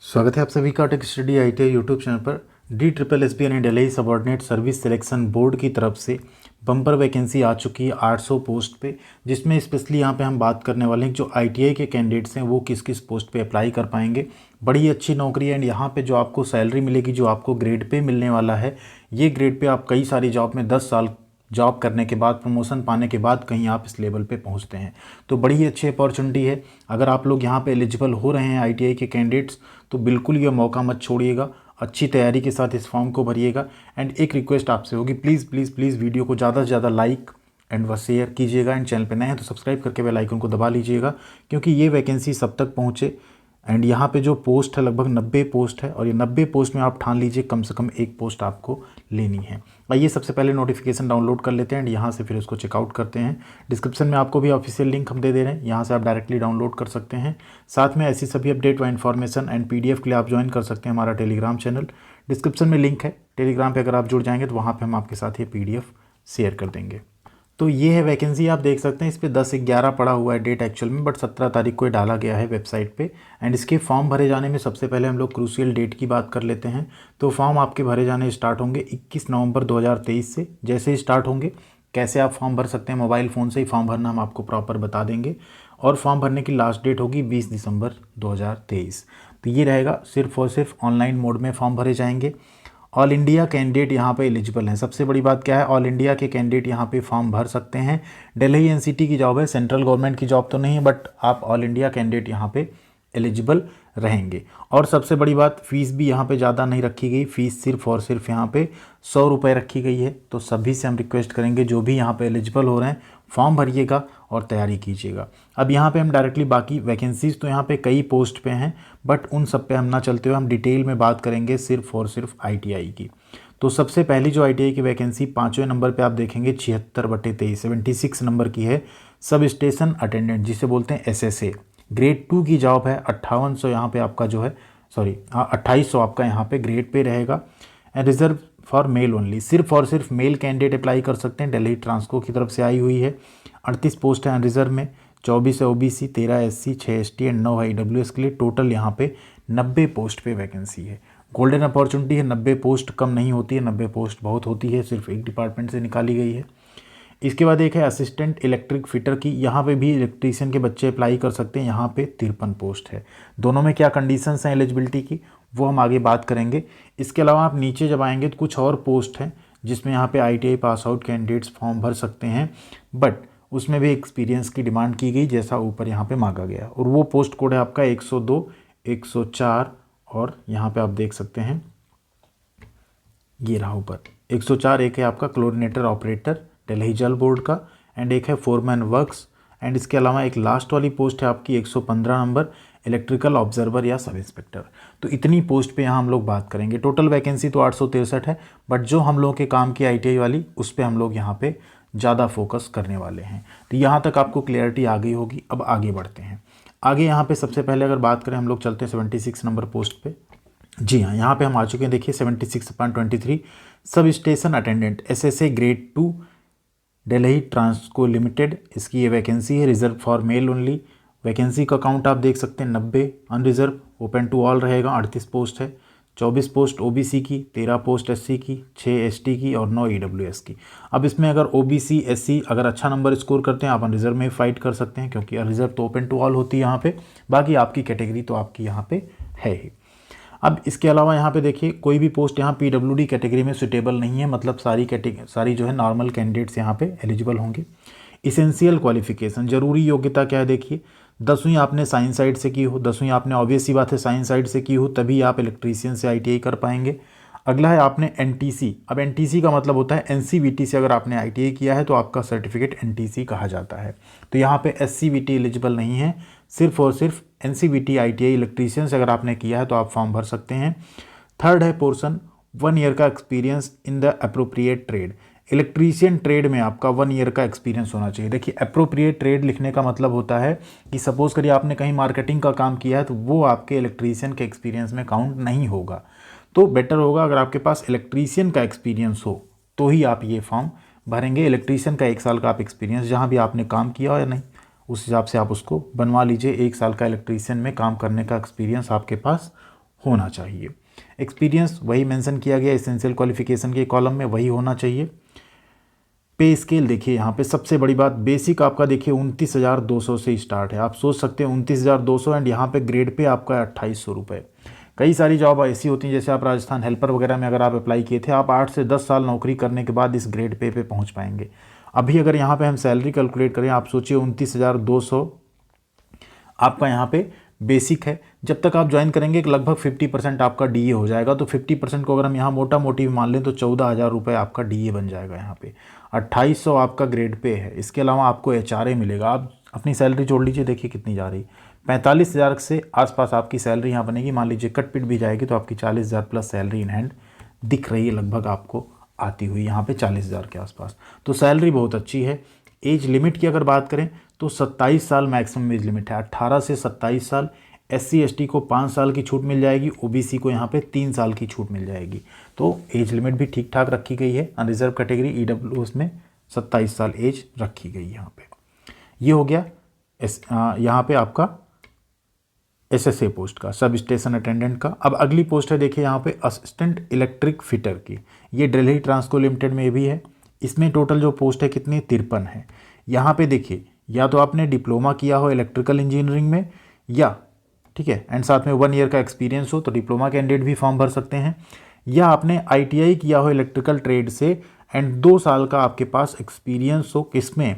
स्वागत है आप सभी का tech study ITI YouTube channel पर। DSSB यानी Delhi subordinate service selection board की तरफ से बम्पर वैकेंसी आ चुकी है 800 पोस्ट पे, जिसमें स्पेशली यहाँ पे हम बात करने वाले हैं जो ITI के कैंडिडेट्स हैं वो किस किस पोस्ट पे अप्लाई कर पाएंगे। बड़ी अच्छी नौकरी है एंड यहाँ पे जो आपको सैलरी मिलेगी, जो आपको ग्रेड पे मिलने वाला है, ये ग्रेड पे आप कई सारी जॉब में 10 साल जॉब करने के बाद, प्रमोशन पाने के बाद कहीं आप इस लेवल पे पहुंचते हैं। तो बड़ी ही अच्छी अपॉर्चुनिटी है। अगर आप लोग यहाँ पे एलिजिबल हो रहे हैं ITI के कैंडिडेट्स, तो बिल्कुल ये मौका मत छोड़िएगा। अच्छी तैयारी के साथ इस फॉर्म को भरिएगा। एंड एक रिक्वेस्ट आपसे होगी, प्लीज़ प्लीज़ प्लीज़ वीडियो को ज़्यादा से ज़्यादा लाइक एंड व शेयर कीजिएगा। एंड चैनल पे नए हैं तो सब्सक्राइब करके बेल आइकन को दबा लीजिएगा, क्योंकि ये वैकेंसी सब तक पहुँचे। एंड यहाँ पे जो पोस्ट है लगभग 90 पोस्ट है, और ये 90 पोस्ट में आप ठान लीजिए कम से कम एक पोस्ट आपको लेनी है। आइए सबसे पहले नोटिफिकेशन डाउनलोड कर लेते हैं एंड यहाँ से फिर उसको चेकआउट करते हैं। डिस्क्रिप्शन में आपको भी ऑफिशियल लिंक हम दे दे रहे हैं, यहाँ से आप डायरेक्टली डाउनलोड कर सकते हैं। साथ में ऐसी सभी अपडेट व इन्फॉर्मेशन एंड PDF के लिए आप ज्वाइन कर सकते हैं हमारा टेलीग्राम चैनल। डिस्क्रिप्शन में लिंक है टेलीग्राम पर, अगर आप जुड़ जाएंगे तो वहाँ पर हम आपके साथ ये PDF शेयर कर देंगे। तो ये है वैकेंसी, आप देख सकते हैं इस पर 10/11 पड़ा हुआ है डेट एक्चुअल में, बट 17 तारीख को ये डाला गया है वेबसाइट पे। एंड इसके फॉर्म भरे जाने में सबसे पहले हम लोग क्रूशियल डेट की बात कर लेते हैं। तो फॉर्म आपके भरे जाने स्टार्ट होंगे 21 नवंबर 2023 से। जैसे ही स्टार्ट होंगे, कैसे आप फॉर्म भर सकते हैं, मोबाइल फ़ोन से ही फॉर्म भरना हम आपको प्रॉपर बता देंगे। और फॉर्म भरने की लास्ट डेट होगी 20 दिसंबर 2023। तो ये रहेगा, सिर्फ और सिर्फ ऑनलाइन मोड में फॉर्म भरे जाएंगे। ऑल इंडिया कैंडिडेट यहाँ पे एलिजिबल हैं। सबसे बड़ी बात क्या है, ऑल इंडिया के कैंडिडेट यहाँ पे फॉर्म भर सकते हैं। दिल्ली NCT की जॉब है, सेंट्रल गवर्नमेंट की जॉब तो नहीं है, बट आप ऑल इंडिया कैंडिडेट यहाँ पे एलिजिबल रहेंगे। और सबसे बड़ी बात, फ़ीस भी यहाँ पे ज़्यादा नहीं रखी गई। फ़ीस सिर्फ और सिर्फ यहाँ पे 100 रुपये रखी गई है। तो सभी से हम रिक्वेस्ट करेंगे, जो भी यहाँ पे एलिजिबल हो रहे हैं, फॉर्म भरिएगा और तैयारी कीजिएगा। अब यहाँ पे हम डायरेक्टली बाकी वैकेंसीज़, तो यहाँ पे कई पोस्ट पे हैं, बट उन सब पे हम ना चलते हुए हम डिटेल में बात करेंगे सिर्फ और सिर्फ ITI की। तो सबसे पहली जो ITI की वैकेंसी 5वें नंबर पे आप देखेंगे 76/23 76 नंबर की है, सब स्टेशन अटेंडेंट जिसे बोलते हैं SSA। ग्रेड 2 की जॉब है। 5800 यहाँ पे आपका जो है, सॉरी 2800 आपका यहाँ पे ग्रेड पे रहेगा। And reserve for male only, सिर्फ और सिर्फ मेल कैंडिडेट अप्लाई कर सकते हैं। दिल्ली ट्रांसको की तरफ से आई हुई है। 38 पोस्ट है रिजर्व में, 24 है OBC, 13 SC, 6 ST एंड 9 है EWS के लिए। टोटल यहाँ पे 90 पोस्ट पे वैकेंसी है। गोल्डन अपॉर्चुनिटी है, 90 पोस्ट कम नहीं होती है, 90 पोस्ट बहुत होती है, सिर्फ एक डिपार्टमेंट से निकाली गई है। इसके बाद एक है असिस्टेंट इलेक्ट्रिक फिटर की, यहाँ पे भी इलेक्ट्रीशियन के बच्चे अप्लाई कर सकते हैं। यहाँ पे 53 पोस्ट है। दोनों में क्या कंडीशंस हैं एलिजिबिलिटी की, वो हम आगे बात करेंगे। इसके अलावा आप नीचे जब आएंगे तो कुछ और पोस्ट हैं जिसमें यहाँ पे ITI pass out candidates form भर सकते हैं, बट उसमें भी एक्सपीरियंस की डिमांड की गई जैसा ऊपर यहाँ पे मांगा गया। और वो पोस्ट कोड है आपका 102, 104 और यहाँ पे आप देख सकते हैं ये रहा ऊपर 104। एक है आपका क्लोरिनेटर ऑपरेटर दिल्ली जल बोर्ड का, एंड एक है फोरमैन वर्क्स। एंड इसके अलावा एक लास्ट वाली पोस्ट है आपकी 115 नंबर, इलेक्ट्रिकल ऑब्जर्वर या सब इंस्पेक्टर। तो इतनी पोस्ट पे यहाँ हम लोग बात करेंगे। टोटल वैकेंसी तो 863 है, बट जो हम लोगों के काम की ITI वाली, उस पर हम लोग यहाँ पे ज़्यादा फोकस करने वाले हैं। तो यहाँ तक आपको क्लियरिटी आ गई होगी। अब आगे बढ़ते हैं। आगे यहाँ पे सबसे पहले अगर बात करें, हम लोग चलते हैं 76 नंबर पोस्ट पे। जी हाँ, यहाँ पे हम आ चुके हैं। देखिए 76/23 sub station attendant SSA grade 2 Delhi Transco limited, इसकी ये वैकेंसी है। Reserve for male only. Vacancy का काउंट आप देख सकते हैं 90, अनरिजर्व, ओपन टू ऑल रहेगा। 38 पोस्ट है, 24 पोस्ट OBC की, 13 पोस्ट SC की, 6 ST की और 9 EWS की। अब इसमें अगर OBC SC अगर अच्छा नंबर स्कोर करते हैं, आप अनरिजर्व में फाइट कर सकते हैं, क्योंकि अनरिजर्व तो ओपन टू ऑल होती है यहाँ पे। बाकी आपकी कैटेगरी तो आपकी यहाँ पे है ही। अब इसके अलावा यहाँ पे देखिए कोई भी पोस्ट यहाँ PWD कैटेगरी में सुटेबल नहीं है, मतलब सारी जो है नॉर्मल कैंडिडेट्स यहाँ पे एलिजिबल होंगे। इसेंशियल क्वालिफिकेशन, जरूरी योग्यता क्या है, देखिए 10वीं आपने साइंस साइड से की हो, 10वीं आपने ऑब्वियस सी बात है साइंस साइड से की हो, तभी आप इलेक्ट्रीशियन से ITI कर पाएंगे। अगला है आपने NTC। अब NTC का मतलब होता है NCVT से अगर आपने ITI किया है तो आपका सर्टिफिकेट NTC कहा जाता है। तो यहाँ पे SCVT एलिजिबल नहीं है, सिर्फ और सिर्फ NCVT ITI इलेक्ट्रीशियन से अगर आपने किया है तो आप फॉर्म भर सकते हैं। थर्ड है पोर्शन 1 ईयर का experience in the appropriate trade. Electrician trade में आपका 1 ईयर का एक्सपीरियंस होना चाहिए। देखिए अप्रोप्रिएट ट्रेड लिखने का मतलब होता है कि सपोज़ करिए आपने कहीं मार्केटिंग का काम किया है, तो वो आपके इलेक्ट्रीशियन के एक्सपीरियंस में काउंट नहीं होगा। तो बेटर होगा अगर आपके पास इलेक्ट्रीशियन का एक्सपीरियंस हो तो ही आप ये फॉर्म भरेंगे। इलेक्ट्रीशियन का 1 साल का आप एक्सपीरियंस जहाँ भी आपने काम किया हो या नहीं, उस हिसाब से आप उसको बनवा लीजिए। 1 साल का इलेक्ट्रीशियन में काम करने का एक्सपीरियंस आपके पास होना चाहिए। एक्सपीरियंस वही मेंशन किया गया एसेंशियल क्वालिफिकेशन के कॉलम में, वही होना चाहिए। पे स्केल देखिए यहाँ पे सबसे बड़ी बात, बेसिक आपका देखिए 29,200 से स्टार्ट है। आप सोच सकते हैं 29,200 एंड यहाँ पे ग्रेड पे आपका 2,800 रुपये। कई सारी जॉब ऐसी होती हैं, जैसे आप राजस्थान हेल्पर वगैरह में अगर आप अप्लाई किए थे, आप 8 से 10 साल नौकरी करने के बाद इस ग्रेड पे पहुँच पाएंगे। अभी अगर यहाँ पे हम सैलरी कैलकुलेट करें, आप सोचिए 29,200 आपका यहाँ पे बेसिक है। जब तक आप ज्वाइन करेंगे लगभग 50% आपका डीए हो जाएगा। तो 50% को अगर हम यहाँ मोटा मोटी मान लें तो 14,000 रुपये आपका डीए बन जाएगा। यहाँ पे 2,800 आपका ग्रेड पे है। इसके अलावा आपको एचआरए मिलेगा। आप अपनी सैलरी जोड़ लीजिए, देखिए कितनी जा रही, 45,000 से आसपास आपकी सैलरी यहाँ बनेगी। मान लीजिए कट पिट भी जाएगी तो आपकी 40,000 प्लस सैलरी इन हैंड दिख रही है लगभग आपको आती हुई यहाँ पे 40,000 के आसपास। तो सैलरी बहुत अच्छी है। एज लिमिट की अगर बात करें तो 27 साल मैक्सिमम एज लिमिट है, 18 से 27 साल। SC ST को 5 साल की छूट मिल जाएगी, OBC को यहाँ पे 3 साल की छूट मिल जाएगी। तो एज लिमिट भी ठीक ठाक रखी गई है। अनरिजर्व कैटेगरी EWS में 27 साल एज रखी गई है यहाँ पे। ये हो गया यहाँ पे आपका SSA पोस्ट का, सब स्टेशन अटेंडेंट का। अब अगली पोस्ट है देखिए यहाँ पे असिस्टेंट इलेक्ट्रिक फिटर की। ये दिल्ली ट्रांसको लिमिटेड में भी है। इसमें टोटल जो पोस्ट है कितनी, 53 है। यहाँ पे देखिए या तो आपने डिप्लोमा किया हो इलेक्ट्रिकल इंजीनियरिंग में, या ठीक है एंड साथ में 1 ईयर का एक्सपीरियंस हो तो डिप्लोमा कैंडिडेट भी फॉर्म भर सकते हैं, या आपने ITI किया हो इलेक्ट्रिकल ट्रेड से एंड 2 साल का आपके पास एक्सपीरियंस हो किसमें,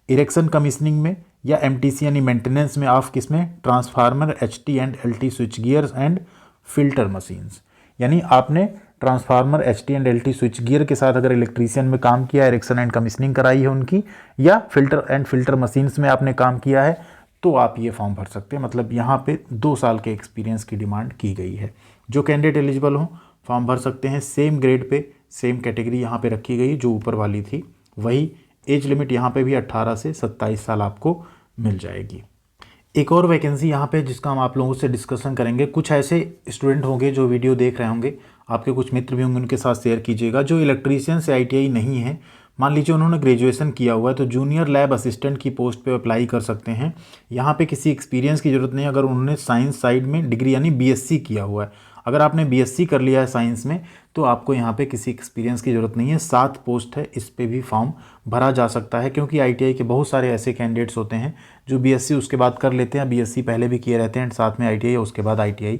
इरेक्शन कमीशनिंग में, या MTC यानी मेंटेनेंस में ऑफ किसमें, transformer HT and LT switch gears and filter machines. यानी आपने transformer HT and LT switch gear के साथ अगर इलेक्ट्रीशियन में काम किया, इरेक्शन एंड कमीशनिंग कराई है उनकी, या फिल्टर मशीन्स में आपने काम किया है, तो आप ये फॉर्म भर सकते हैं। मतलब यहाँ पे 2 साल के एक्सपीरियंस की डिमांड की गई है। जो कैंडिडेट एलिजिबल हो फॉर्म भर सकते हैं। Same grade pay same category यहाँ पे रखी गई जो ऊपर वाली थी, वही एज लिमिट यहाँ पे भी 18 से 27 साल आपको मिल जाएगी। एक और वैकेंसी यहाँ पे जिसका हम आप लोगों से डिस्कशन करेंगे। कुछ ऐसे स्टूडेंट होंगे जो वीडियो देख रहे होंगे, आपके कुछ मित्र भी होंगे, उनके साथ शेयर कीजिएगा, जो इलेक्ट्रीशियन से ITI नहीं है। मान लीजिए उन्होंने ग्रेजुएशन किया हुआ है तो जूनियर लैब असिस्टेंट की पोस्ट पे अप्लाई कर सकते हैं। यहाँ पे किसी एक्सपीरियंस की ज़रूरत नहीं, अगर उन्होंने साइंस साइड में डिग्री यानी BSc किया हुआ है। अगर आपने BSc कर लिया है साइंस में तो आपको यहाँ पे किसी एक्सपीरियंस की ज़रूरत नहीं है। 7 पोस्ट है, इस पे भी फॉर्म भरा जा सकता है, क्योंकि ITI के बहुत सारे ऐसे कैंडिडेट्स होते हैं जो BSc उसके बाद कर लेते हैं, BSc पहले भी किए रहते हैं, साथ में ITI उसके बाद ITI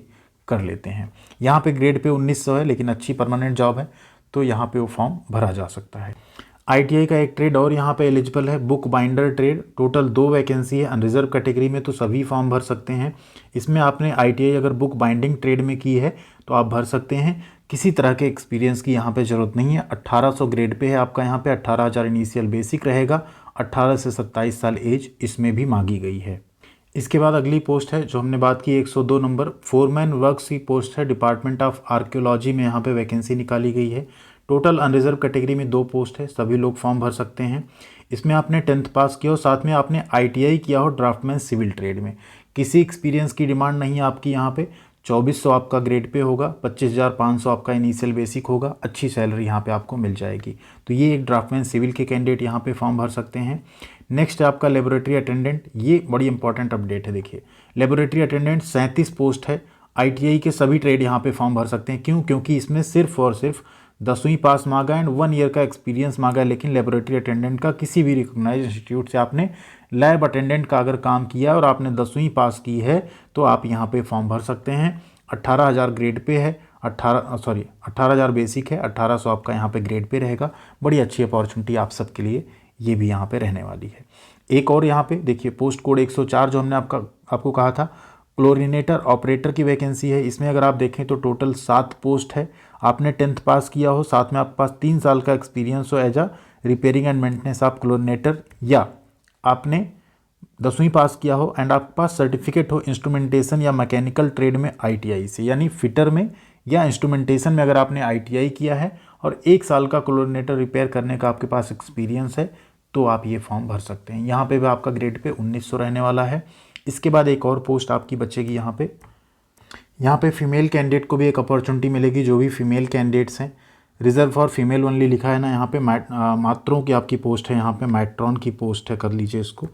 कर लेते हैं। यहाँ पे ग्रेड पे 1900 है, लेकिन अच्छी परमानेंट जॉब है तो यहाँ पे वो फॉर्म भरा जा सकता है। ITI का एक ट्रेड और यहाँ पे एलिजिबल है, book binder trade. Total 2 vacancy है। अनरिजर्व कैटेगरी में तो सभी फॉर्म भर सकते हैं। इसमें आपने ITI अगर बुक बाइंडिंग ट्रेड में की है तो आप भर सकते हैं। किसी तरह के एक्सपीरियंस की यहाँ पे ज़रूरत नहीं है। 1800 ग्रेड पे है आपका, यहाँ पे 18,000 इनिशियल बेसिक रहेगा। 18 से 27 साल एज इसमें भी मांगी गई है। इसके बाद अगली पोस्ट है जो हमने बात की 102 नंबर फोरमैन वर्क्स की पोस्ट है। डिपार्टमेंट ऑफ आर्कियोलॉजी में यहाँ पे वैकेंसी निकाली गई है। टोटल अनरिजर्व कैटेगरी में 2 पोस्ट है, सभी लोग फॉर्म भर सकते हैं। इसमें आपने 10th पास किया हो, साथ में आपने ITI किया हो ड्राफ्टमैन सिविल ट्रेड में। किसी एक्सपीरियंस की डिमांड नहीं है आपकी यहाँ पे। 2400 आपका ग्रेड पे होगा, 25,500 आपका इनिशियल बेसिक होगा। अच्छी सैलरी यहाँ पे आपको मिल जाएगी। तो ये एक ड्राफ्टमैन सिविल के कैंडिडेट यहाँ पे फॉर्म भर सकते हैं। नेक्स्ट है आपका लेबोरेटरी अटेंडेंट। ये बड़ी इंपॉर्टेंट अपडेट है। देखिए लेबोरेटरी अटेंडेंट 37 पोस्ट है। ITI के सभी ट्रेड यहाँ पे फॉर्म भर सकते हैं। क्यों? क्योंकि इसमें सिर्फ और सिर्फ 10वीं पास मांगा एंड 1 ईयर का एक्सपीरियंस मांगा। लेकिन लेबोरेटरी अटेंडेंट का किसी भी रिकॉग्नाइज्ड इंस्टीट्यूट से आपने लैब अटेंडेंट का अगर काम किया और आपने 10वीं पास की है तो आप यहाँ पे फॉर्म भर सकते हैं। 18,000 ग्रेड पे है, 18,000 बेसिक है, 1800 आपका यहाँ पे ग्रेड पे रहेगा। बड़ी अच्छी अपॉर्चुनिटी आप सबके लिए ये भी यहाँ पे रहने वाली है। एक और यहाँ पे देखिए पोस्ट कोड 104 जो हमने आपको कहा था, क्लोरिनेटर ऑपरेटर की वैकेंसी है। इसमें अगर आप देखें तो टोटल 7 पोस्ट है। आपने 10th पास किया हो, साथ में आपके पास 3 साल का एक्सपीरियंस हो as a repairing and maintenance of chlorinator, या आपने 10वीं पास किया हो एंड आपके पास सर्टिफिकेट हो इंस्ट्रूमेंटेशन या मैकेनिकल ट्रेड में ITI से, यानी फिटर में या इंस्ट्रूमेंटेशन में अगर आपने ITI किया है और 1 साल का क्लोरिनेटर रिपेयर करने का आपके पास एक्सपीरियंस है तो आप ये फॉर्म भर सकते हैं। यहाँ पे भी आपका ग्रेड पे 1900 रहने वाला है। इसके बाद एक और पोस्ट आपकी बचेगी यहाँ पे फीमेल कैंडिडेट को भी एक अपॉर्चुनिटी मिलेगी। जो भी फीमेल कैंडिडेट्स हैं, रिजर्व फॉर फीमेल ओनली लिखा है ना यहाँ पे। मात्रों की आपकी पोस्ट है, यहाँ पे मैट्रॉन की पोस्ट है, कर लीजिए इसको।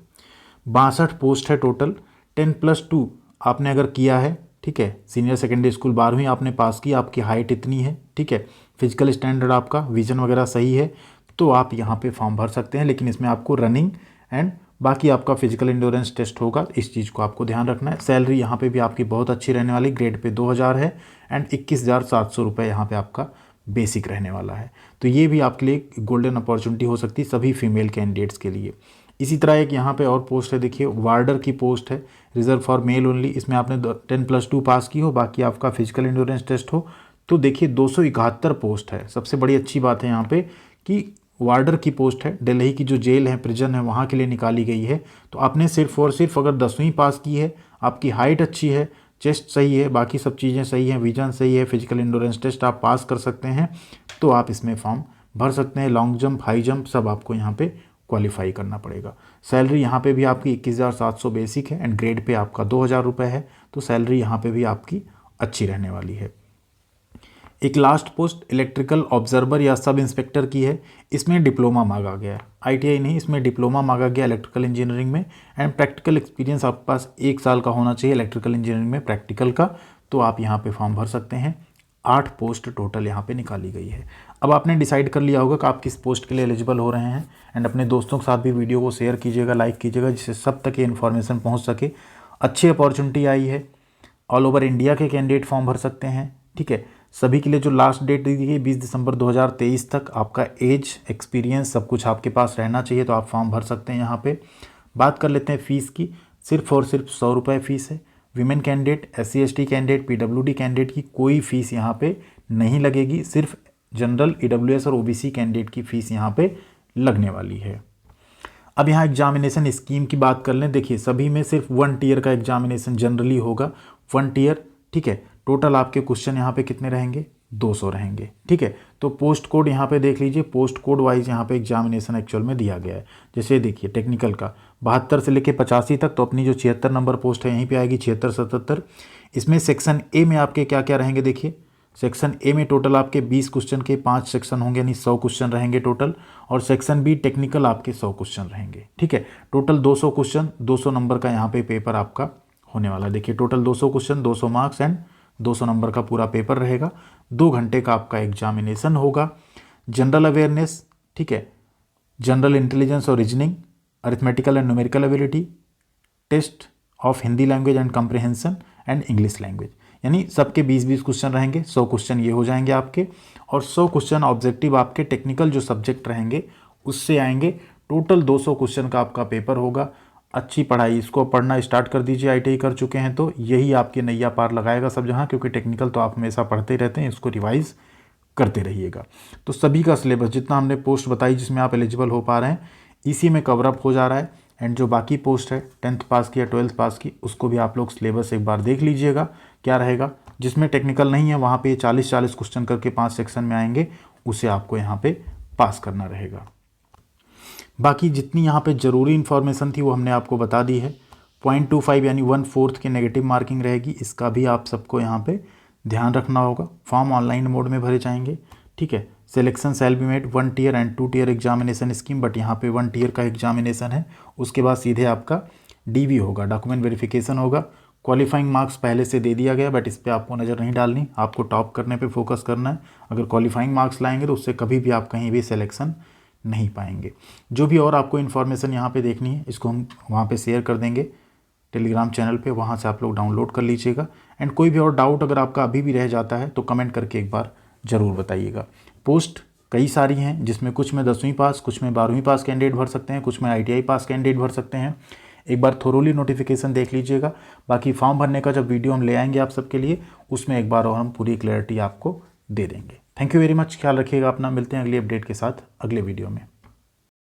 62 पोस्ट है टोटल। 10+2 आपने अगर किया है ठीक है, सीनियर सेकेंडरी स्कूल 12वीं आपने पास की, आपकी हाइट इतनी है, ठीक है, फिजिकल स्टैंडर्ड आपका, विजन वगैरह सही है, तो आप यहाँ पे फॉर्म भर सकते हैं। लेकिन इसमें आपको रनिंग एंड बाकी आपका फिजिकल इंड्योरेंस टेस्ट होगा, इस चीज़ को आपको ध्यान रखना है। सैलरी यहाँ पे भी आपकी बहुत अच्छी रहने वाली, ग्रेड पे 2000 है एंड 21,700 रुपये यहाँ पे आपका बेसिक रहने वाला है। तो ये भी आपके लिए गोल्डन अपॉर्चुनिटी हो सकती है सभी फीमेल कैंडिडेट्स के लिए। इसी तरह एक यहाँ पे और पोस्ट है, देखिए वार्डर की पोस्ट है, रिजर्व फॉर मेल ओनली। इसमें आपने 10+2 पास की हो, बाकी आपका फिजिकल इंड्योरेंस टेस्ट हो, तो देखिए 271 पोस्ट है। सबसे बड़ी अच्छी बात है यहाँ पे कि वार्डर की पोस्ट है, दिल्ली की जो जेल है, प्रिजन है, वहाँ के लिए निकाली गई है। तो आपने सिर्फ और सिर्फ अगर 10वीं पास की है, आपकी हाइट अच्छी है, चेस्ट सही है, बाकी सब चीज़ें सही हैं, विजन सही है, फिजिकल इंड्योरेंस टेस्ट आप पास कर सकते हैं, तो आप इसमें फॉर्म भर सकते हैं। लॉन्ग जंप, हाई जंप सब आपको यहाँ पे क्वालिफाई करना पड़ेगा। सैलरी यहाँ पे भी आपकी 21,700 बेसिक है एंड ग्रेड पे आपका 2,000 रुपये है, तो सैलरी यहाँ पे भी आपकी अच्छी रहने वाली है। एक लास्ट पोस्ट इलेक्ट्रिकल ऑब्जर्वर या सब इंस्पेक्टर की है। इसमें डिप्लोमा मांगा गया है, ITI नहीं, इसमें डिप्लोमा मांगा गया इलेक्ट्रिकल इंजीनियरिंग में एंड प्रैक्टिकल एक्सपीरियंस आपके पास 1 साल का होना चाहिए इलेक्ट्रिकल इंजीनियरिंग में प्रैक्टिकल का, तो आप यहाँ पे फॉर्म भर सकते हैं। 8 पोस्ट टोटल यहाँ पे निकाली गई है। अब आपने डिसाइड कर लिया होगा कि आप किस पोस्ट के लिए एलिजिबल हो रहे हैं एंड अपने दोस्तों के साथ भी वीडियो को शेयर कीजिएगा, लाइक कीजिएगा, जिससे सब तक ये इन्फॉर्मेशन पहुँच सके। अच्छी अपॉर्चुनिटी आई है, ऑल ओवर इंडिया के कैंडिडेट फॉर्म भर सकते हैं, ठीक है। सभी के लिए जो लास्ट डेट दी गई 20 दिसंबर 2023 तक आपका एज, एक्सपीरियंस सब कुछ आपके पास रहना चाहिए, तो आप फॉर्म भर सकते हैं। यहाँ पे बात कर लेते हैं फ़ीस की। सिर्फ और सिर्फ 100 रुपये फ़ीस है। Women candidate, SC/ST candidate, PWD candidate की कोई फ़ीस यहाँ पे नहीं लगेगी, सिर्फ जनरल, EWS और OBC कैंडिडेट की फ़ीस यहाँ पे लगने वाली है। अब यहाँ एग्जामिनेशन स्कीम की बात कर लें। देखिए सभी में सिर्फ 1 टीयर का एग्जामिनेशन जनरली होगा, 1 टीयर, ठीक है। टोटल आपके क्वेश्चन यहाँ पे कितने रहेंगे, 200 रहेंगे, ठीक है। तो पोस्ट कोड यहाँ पे देख लीजिए, पोस्ट कोड वाइज यहाँ पे एग्जामिनेशन एक्चुअल में दिया गया है। जैसे देखिए टेक्निकल का 72 से लेके 85 तक, तो अपनी जो 76 नंबर पोस्ट है यहीं पे आएगी, 76, 77। इसमें सेक्शन ए में आपके क्या क्या रहेंगे, देखिए सेक्शन ए में टोटल आपके 20 क्वेश्चन के 5 सेक्शन होंगे, यानी 100 क्वेश्चन रहेंगे टोटल। और सेक्शन बी टेक्निकल आपके 100 क्वेश्चन रहेंगे, ठीक है। टोटल 200 क्वेश्चन, 200 नंबर का यहाँ पे पेपर आपका होने वाला है। देखिए total 200 question, 200 marks and 200 number का पूरा पेपर रहेगा। 2 घंटे का आपका एग्जामिनेशन होगा। जनरल अवेयरनेस, ठीक है, जनरल इंटेलिजेंस और reasoning, arithmetical and numerical ability, test of Hindi language and comprehension and English language, यानी सबके 20-20 क्वेश्चन रहेंगे। 100 क्वेश्चन ये हो जाएंगे आपके, और 100 क्वेश्चन ऑब्जेक्टिव आपके टेक्निकल जो सब्जेक्ट रहेंगे उससे आएंगे। टोटल 200 क्वेश्चन का आपका पेपर होगा। अच्छी पढ़ाई, इसको पढ़ना स्टार्ट कर दीजिए, ITI कर चुके हैं तो यही आपकी नैया पार लगाएगा सब जहाँ, क्योंकि टेक्निकल तो आप हमेशा पढ़ते रहते हैं, इसको रिवाइज करते रहिएगा। तो सभी का सिलेबस जितना हमने पोस्ट बताई जिसमें आप एलिजिबल हो पा रहे हैं, इसी में कवरअप हो जा रहा है। एंड जो बाकी पोस्ट है 10th पास की या 12th पास की, उसको भी आप लोग सिलेबस एक बार देख लीजिएगा क्या रहेगा। जिसमें टेक्निकल नहीं है वहाँ पे 40-40 क्वेश्चन करके 5 सेक्शन में आएंगे, उसे आपको यहाँ पे पास करना रहेगा। बाकी जितनी यहाँ पे ज़रूरी इन्फॉर्मेशन थी वो हमने आपको बता दी है। 0.25 यानी 1/4 की नेगेटिव मार्किंग रहेगी, इसका भी आप सबको यहाँ पे ध्यान रखना होगा। फॉर्म ऑनलाइन मोड में भरे जाएंगे, ठीक है। Selection shall be made 1 tier and 2 tier examination scheme, but यहाँ पे 1 टीयर का एग्जामिनेशन है। उसके बाद सीधे आपका DV होगा, डॉक्यूमेंट वेरिफिकेशन होगा। क्वालिफाइंग मार्क्स पहले से दे दिया गया, बट इस पर आपको नज़र नहीं डालनी, आपको टॉप करने पे फोकस करना है। अगर क्वालिफाइंग मार्क्स लाएंगे तो उससे कभी भी आप कहीं भी सिलेक्शन नहीं पाएंगे। जो भी और आपको इन्फॉर्मेशन यहाँ पे देखनी है, इसको हम वहाँ पे शेयर कर देंगे टेलीग्राम चैनल पे, वहाँ से आप लोग डाउनलोड कर लीजिएगा। एंड कोई भी और डाउट अगर आपका अभी भी रह जाता है तो कमेंट करके एक बार ज़रूर बताइएगा। पोस्ट कई सारी हैं, जिसमें कुछ में 10वीं पास, कुछ में 12वीं पास कैंडिडेट भर सकते हैं, कुछ में ITI पास कैंडिडेट भर सकते हैं। एक बार थोरोली नोटिफिकेशन देख लीजिएगा। बाकी फॉर्म भरने का जब वीडियो हम ले आएंगे आप सबके लिए, उसमें एक बार और हम पूरी क्लैरिटी आपको दे देंगे। थैंक यू वेरी मच, ख्याल रखिएगा अपना। मिलते हैं अगली अपडेट के साथ अगले वीडियो में।